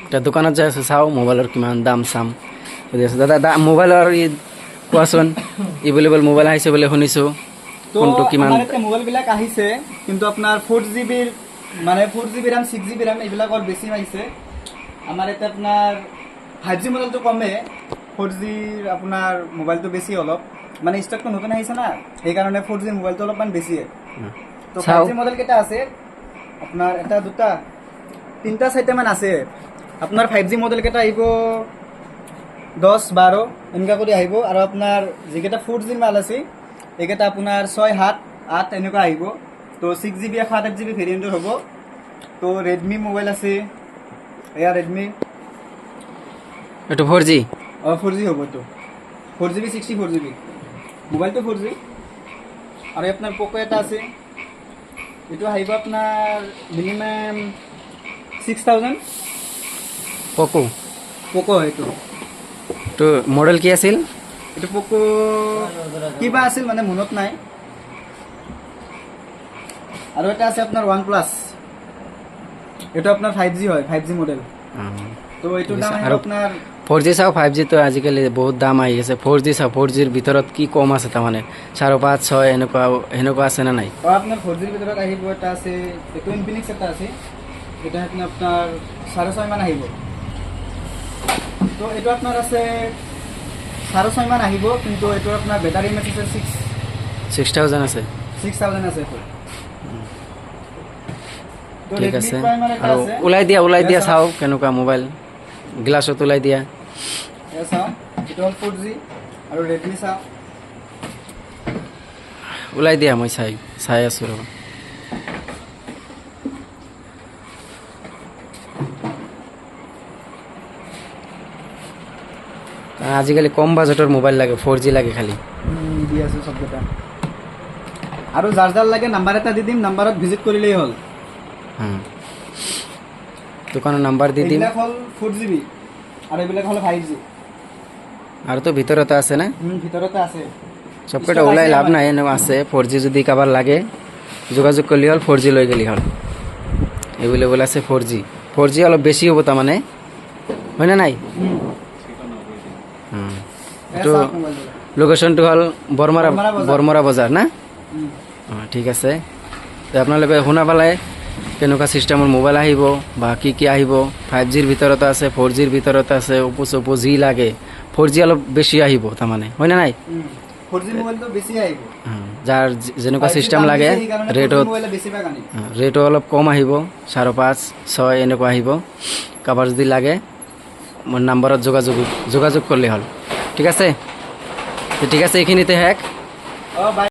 এতিয়া দোকানত যাই আছোঁ, চাওঁ মোবাইলৰ কিমান দাম চাম সুধি আছোঁ। দাদা মোবাইলৰ কোৱাচোন, এভেইলেবল মোবাইল আহিছে বুলি শুনিছোঁ, কোনটো কিমান? আমাৰ এতিয়া মোবাইলবিলাক আহিছে, কিন্তু আপোনাৰ 4GB মানে 4GB RAM 6GB RAM এইবিলাকৰ বেছি আহিছে। আমাৰ এতিয়া আপোনাৰ 5G মডেলটো কমে, 4G আপোনাৰ মোবাইলটো বেছি অলপ, মানে ষ্টকটো নতুন আহিছে না, সেইকাৰণে 4G মোবাইলটো অলপমান বেছি। তো 5G মডেল কেইটা আছে আপোনাৰ, এটা দুটা তিনিটা চাৰিটামান আছে। আপোনাৰ 5G মডেল কেইটা আহিব 10-12 এনেকুৱা কৰি আহিব, আৰু আপোনাৰ যিকেইটা 4G মাল আছে এইকেইটা আপোনাৰ 6-7-8 এনেকুৱা আহিব। তো 6GB 7-8GB ভেৰিয়েণ্টৰ হ'ব। তো ৰেডমি মোবাইল আছে, এয়া ৰেডমি, এইটো 4G? 4G হ'ব। এইটো 4GB 64GB মোবাইলটো 4G। আৰু আপোনাৰ প'ক' এটা আছে, এইটো আহিব আপোনাৰ মিনিমাম 6000। প'ক' এইটো তো মডেল কি আছিল? এইটো প'ক' কিবা আছিল মানে মনত নাই। আৰু এটা আছে আপোনাৰ OnePlus, এইটো আপোনাৰ 5G হয়, 5G মডেল। তো এইটোৰ দাম আহিব আপোনাৰ 4G চাওঁ 5G তো আজিকালি বহুত দাম আহি আছে। 4G চাওঁ, 4Gৰ ভিতৰত কি কম আছে তাৰমানে 5.5-6 এনেকুৱা আছে নে নাই? আপোনাৰ 4Gৰ ভিতৰত আহিব, এটা আছে এইটো ইনফিনিক্স এটা আছে, এটা আপোনাৰ 6.5 মান আহিব। তো এইটো আপোনাৰ আছে 6.5 মান আহিব, কিন্তু এইটোৰ আপোনাৰ বেটাৰী এমএচ আছে 6000 আছে। 6000 আছে এইটো। তো ঠিক Redmi আছে, Prime এটা আৰু আছে, ওলাই দিয়া চাওঁ কেনেকুৱা মোবাইল, গ্লাছত ওলাই দিয়া। এয়া চাওঁ, এইটো হ'ল 4G। আৰু ৰেডমি চাওঁ, ওলাই দিয়া, মই চাই আছোঁ ৰ'ব। আজিকালি কম বাজেটৰ মোবাইল লাগে, 4G লাগে খালি। দি আছে চবকেইটা। আৰু যাৰ যাৰ লাগে নাম্বাৰ এটা দি দিম, নাম্বাৰত ভিজিট কৰিলেই হ'ল। দোকানৰ নাম্বাৰ দি দিম। এইবিলাক হ'ল 4GB আৰু এইবিলাক হ'ল 5G। আৰু তো ভিতৰতে আছে না? ভিতৰতে আছে। চবকেইটা ওলাই লাভ নাই, এনেকুৱা আছে। 4G যদি কাৰোবাৰ লাগে যোগাযোগ কৰিলে হ'ল, 4G লৈ গ'লে হ'ল। এভেইলেবল আছে 4G অলপ বেছি হ'ব তাৰমানে, হয়নে নাই? এইটো লোকেশ্যনটো হ'ল বৰমৰা বজাৰ না? ঠিক আছে। আপোনালোকে শুনা পালে কেনেকুৱা চিষ্টেমৰ মোবাইল আহিব বা কি আহিব। 5Gৰ ভিতৰতে আছে, 4Gৰ ভিতৰতে আছে, অপো যি লাগে। 4G অলপ বেছি আহিব তাৰমানে, হয়নে নাই? 4G মোবাইলটো বেছি আহিব, যাৰ যেনেকুৱা চিষ্টেম লাগে ৰেটো অলপ কম আহিব, 5.5-6 এনেকুৱা আহিব। কাৰোবাৰ যদি লাগে মোৰ নাম্বাৰত যোগাযোগ কৰিলে হ'ল। ঠিক আছে, এইখিনিতে শেষ।